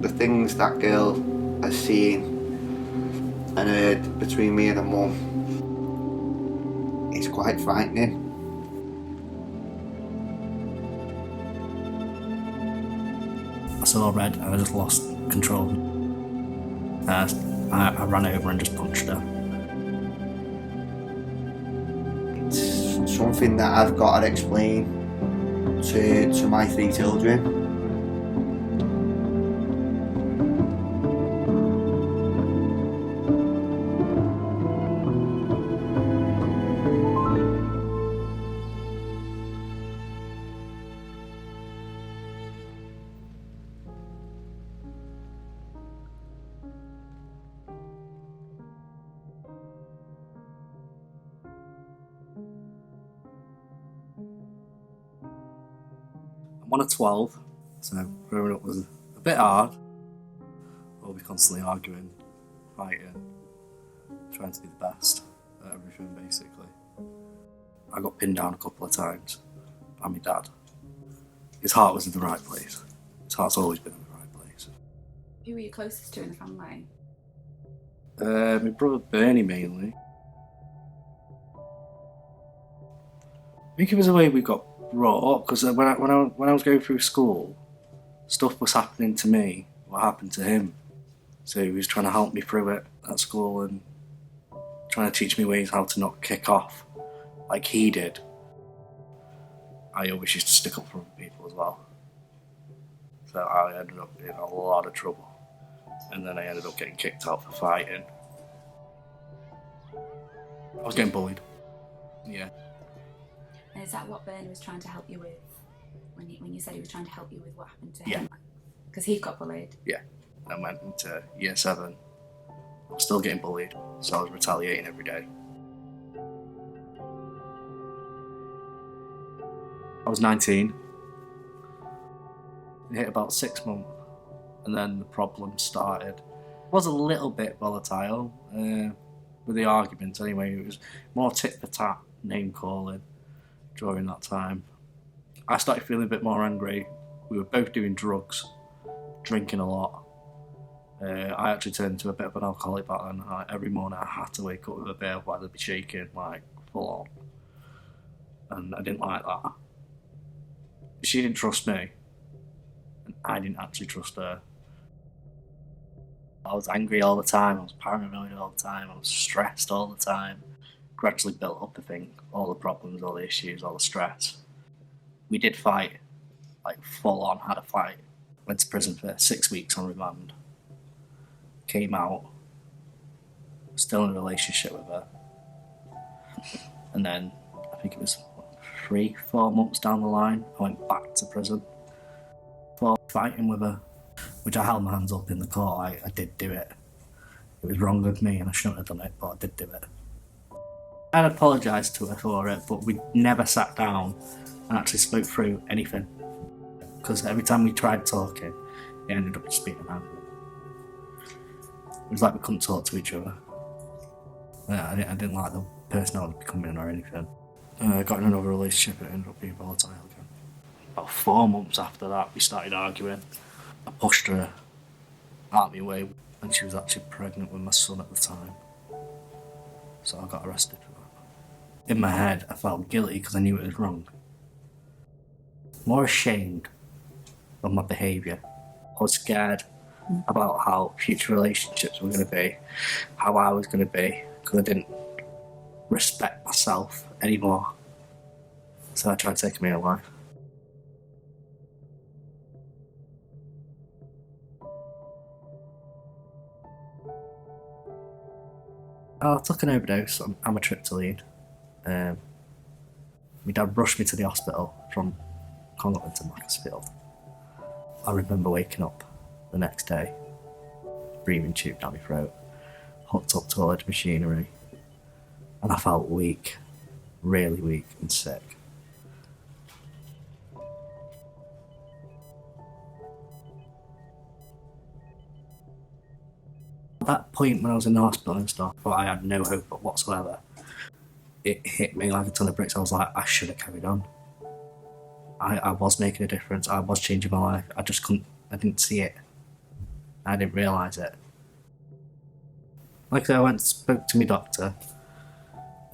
The things that girl has seen and heard between me and her mum, it's quite frightening. I saw red and I just lost control. I ran over and just punched her. It's something that I've got to explain to my 3 children. I'm one of 12, so growing up was a bit hard. We'll be constantly arguing, fighting, trying to be the best at everything, basically. I got pinned down a couple of times by my dad. His heart was in the right place. His heart's always been in the right place. Who were you closest to in the family? My brother Bernie, mainly. I think it was the way we got brought up, because when I was going through school, stuff was happening to me, what happened to him. So he was trying to help me through it at school and trying to teach me ways how to not kick off like he did. I always used to stick up for other people as well. So I ended up in a lot of trouble. And then I ended up getting kicked out for fighting. I was getting bullied. Yeah. And is that what Ben was trying to help you with when you said he was trying to help you with what happened to Yeah. him? Because he got bullied. Yeah. I went into year 7. I was still getting bullied, so I was retaliating every day. I was 19. It hit about 6 months, and then the problem started. It was a little bit volatile with the arguments anyway. It was more tit for tat, name calling during that time. I started feeling a bit more angry. We were both doing drugs, drinking a lot. I actually turned into a bit of an alcoholic back then. Every morning I had to wake up with a beer, while I'd be shaking, like, full on. And I didn't like that. She didn't trust me, and I didn't actually trust her. I was angry all the time, I was paranoid all the time, I was stressed all the time. Gradually built up, I think, all the problems, all the issues, all the stress. We did fight, like full on, had a fight. Went to prison for 6 weeks on remand. Came out, still in a relationship with her. And then, I think it was 3-4 months down the line, I went back to prison for fighting with her, which I held my hands up in the court. I did do it. It was wrong of me and I shouldn't have done it, but I did do it. I apologised to her for it, but we never sat down and actually spoke through anything. Because every time we tried talking, it ended up just being an argument. It was like we couldn't talk to each other. I didn't like the person I was becoming or anything. I got in another relationship and it ended up being volatile again. About 4 months after that, we started arguing. I pushed her out of my way, and she was actually pregnant with my son at the time. So I got arrested for that. In my head, I felt guilty because I knew it was wrong. More ashamed of my behaviour. I was scared about how future relationships were going to be, how I was going to be, because I didn't respect myself anymore. So I tried taking my own life. I took an overdose on amitriptyline. My dad rushed me to the hospital from Congleton to Macclesfield. I remember waking up the next day, breathing tube down my throat, hooked up to all the machinery, and I felt weak, really weak and sick. At that point when I was in the hospital and stuff, but I had no hope whatsoever, it hit me like a ton of bricks. I was like, I should have carried on. I was making a difference, I was changing my life, I just couldn't, I didn't see it. I didn't realise it. Like I said, I went and spoke to my doctor,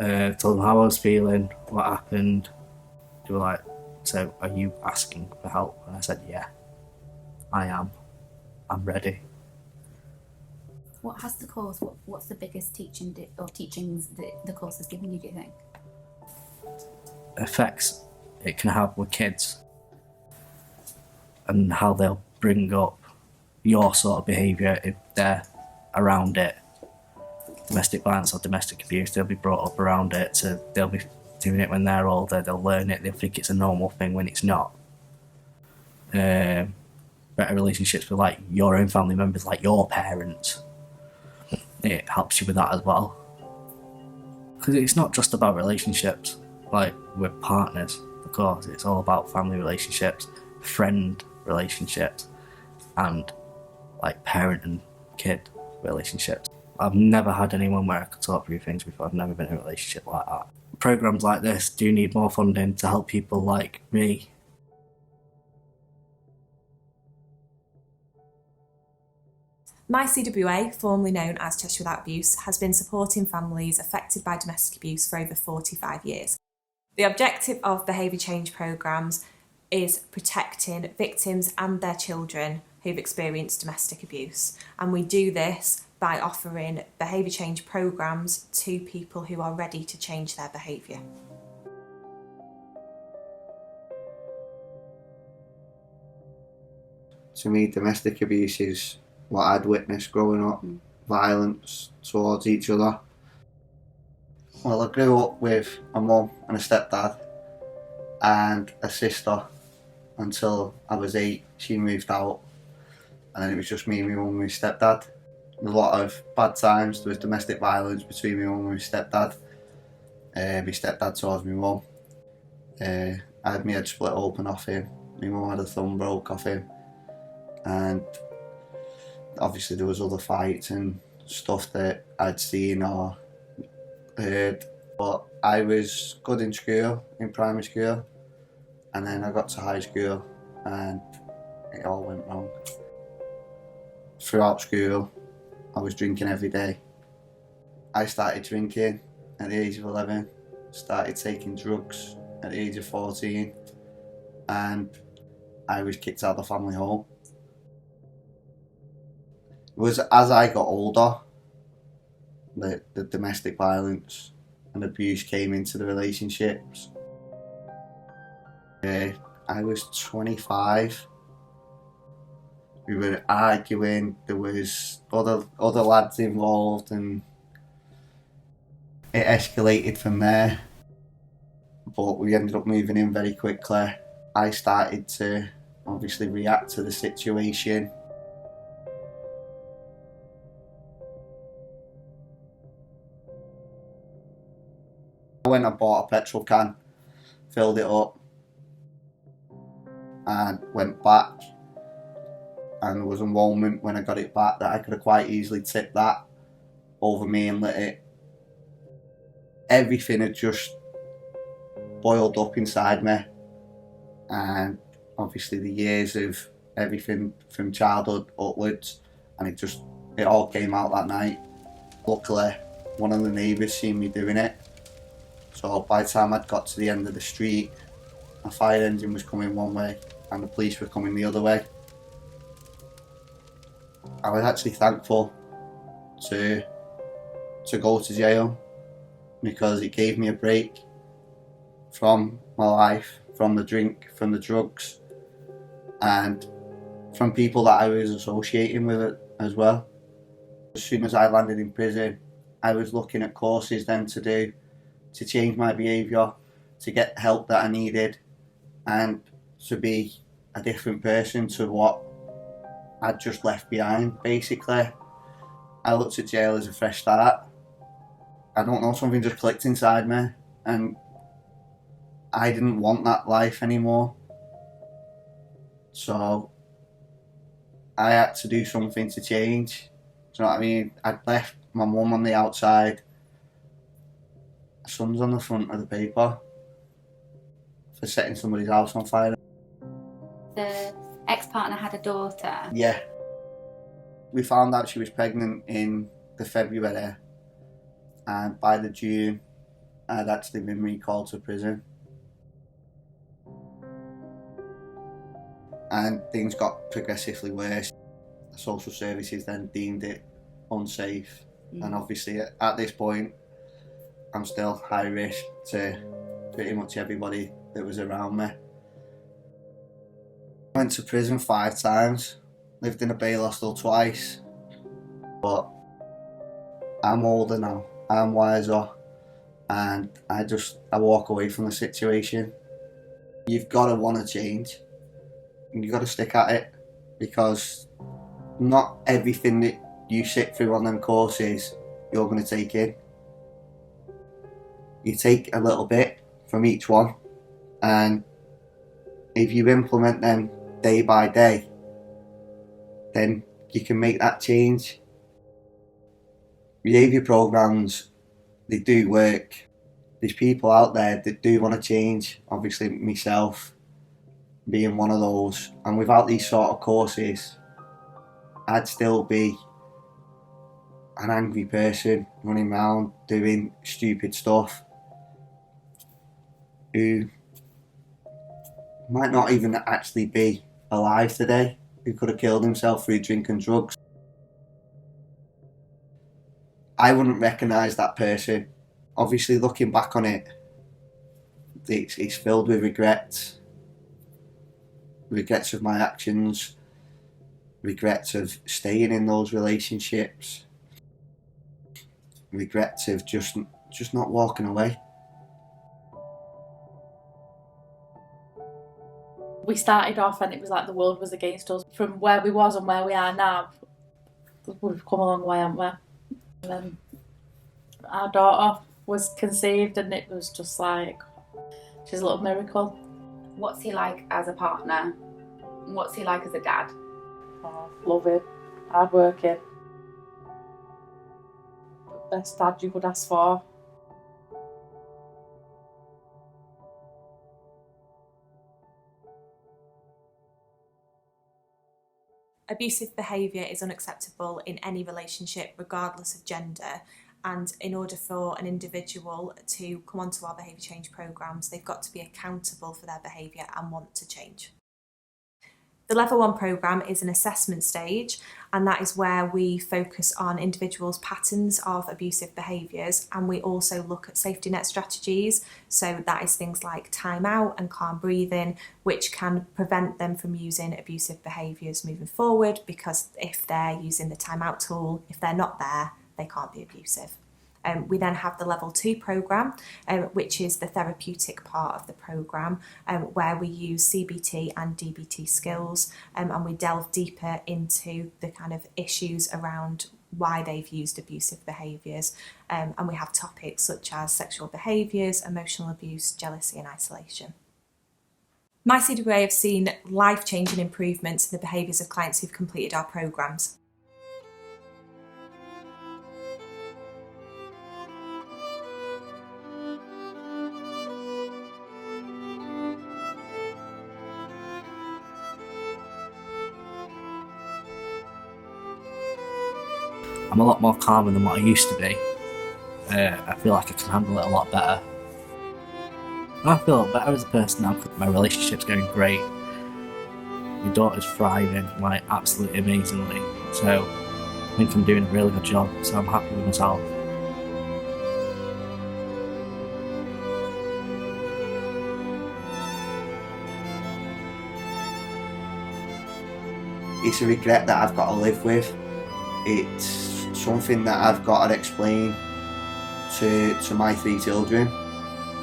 told them how I was feeling, what happened. They were like, so are you asking for help? And I said, yeah, I am. I'm ready. What has the course, what's the biggest teachings that the course has given you, do you think? Effects it can have with kids and how they'll bring up your sort of behaviour if they're around it. Domestic violence or domestic abuse, they'll be brought up around it, so they'll be doing it when they're older, they'll learn it, they'll think it's a normal thing when it's not. Better relationships with like your own family members, like your parents, it helps you with that as well. Because it's not just about relationships, like with partners, of course, it's all about family relationships, friend relationships, and like parent and kid relationships. I've never had anyone where I could talk through things before. I've never been in a relationship like that. Programmes like this do need more funding to help people like me. MyCWA, formerly known as Cheshire Without Abuse, has been supporting families affected by domestic abuse for over 45 years. The objective of behaviour change programmes is protecting victims and their children who've experienced domestic abuse, and we do this by offering behaviour change programmes to people who are ready to change their behaviour. To me, domestic abuse is what I'd witnessed growing up, violence towards each other. Well, I grew up with a mum and a stepdad and a sister until I was 8. She moved out, and then it was just me and my mum and my stepdad. A lot of bad times. There was domestic violence between my mum and my stepdad. My stepdad towards my mum. I had my head split open off him. My mum had a thumb broke off him. And obviously there was other fights and stuff that I'd seen or heard. But I was good in school, in primary school. And then I got to high school and it all went wrong. Throughout school, I was drinking every day. I started drinking at the age of 11, started taking drugs at the age of 14, and I was kicked out of the family home. It was as I got older that the domestic violence and abuse came into the relationships. I was 25. We were arguing, there was other lads involved, and it escalated from there. But we ended up moving in very quickly. I started to obviously react to the situation. I went and bought a petrol can, filled it up, and went back. And there was a moment when I got it back that I could have quite easily tipped that over me and lit it. Everything had just boiled up inside me, and obviously the years of everything from childhood upwards, and it all came out that night. Luckily, one of the neighbours seen me doing it, so by the time I'd got to the end of the street, a fire engine was coming one way and the police were coming the other way. I was actually thankful to go to jail because it gave me a break from my life, from the drink, from the drugs, and from people that I was associating with it as well. As soon as I landed in prison, I was looking at courses then to do to change my behaviour, to get help that I needed, and to be a different person to what I'd just left behind, basically. I looked at jail as a fresh start. I don't know, something just clicked inside me, and I didn't want that life anymore. So I had to do something to change. Do you know what I mean? I'd left my mum on the outside, my son's on the front of the paper for setting somebody's house on fire. The ex-partner had a daughter. Yeah. We found out she was pregnant in the February, and by the June I'd actually been recalled to prison. And things got progressively worse. Social services then deemed it unsafe, and obviously at this point I'm still high risk to pretty much everybody that was around me. Went to prison 5 times, lived in a bail hostel twice, but I'm older now, I'm wiser, and I walk away from the situation. You've got to want to change, and you've got to stick at it, because not everything that you sit through on them courses you're going to take in. You take a little bit from each one, and if you implement them day by day, then you can make that change. Behaviour programmes, they do work. There's people out there that do want to change, obviously myself being one of those, and without these sort of courses I'd still be an angry person running around doing stupid stuff, who might not even actually be alive today, who could have killed himself through drinking drugs. I wouldn't recognise that person. Obviously, looking back on it, it's filled with regrets. Regrets of my actions, regrets of staying in those relationships, regrets of just not walking away. We started off and it was like the world was against us. From where we was and where we are now, we've come a long way, haven't we? And then our daughter was conceived, and it was just like, she's a little miracle. What's he like as a partner? What's he like as a dad? Oh, loving, hardworking. Best dad you could ask for. Abusive behaviour is unacceptable in any relationship, regardless of gender. And in order for an individual to come onto our behaviour change programmes, they've got to be accountable for their behaviour and want to change. The Level 1 programme is an assessment stage, and that is where we focus on individuals' patterns of abusive behaviours, and we also look at safety net strategies. So that is things like time out and calm breathing, which can prevent them from using abusive behaviours moving forward, because if they're using the time out tool, if they're not there, they can't be abusive. We then have the Level 2 programme, which is the therapeutic part of the programme, where we use CBT and DBT skills, and we delve deeper into the kind of issues around why they've used abusive behaviours, and we have topics such as sexual behaviours, emotional abuse, jealousy and isolation. MyCWA have seen life-changing improvements in the behaviours of clients who've completed our programmes. I'm a lot more calmer than what I used to be. I feel like I can handle it a lot better. And I feel a lot better as a person now, because my relationship's going great. My daughter's thriving, like, absolutely amazingly. So I think I'm doing a really good job, so I'm happy with myself. It's a regret that I've got to live with. It's something that I've got to explain to my 3 children.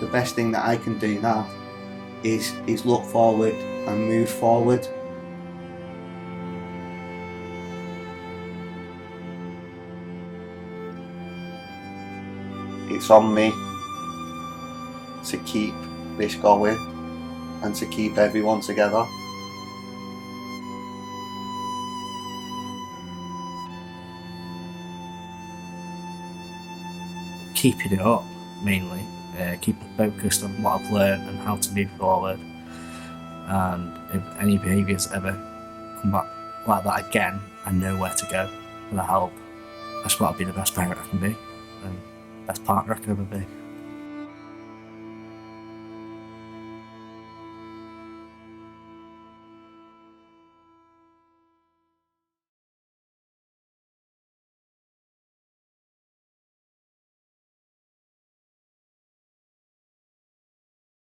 The best thing that I can do now is look forward and move forward. It's on me to keep this going and to keep everyone together. Keeping it up, mainly. Keeping focused on what I've learned and how to move forward. And if any behaviours ever come back like that again, I know where to go for the help. I just want to be the best parent I can be and best partner I can ever be.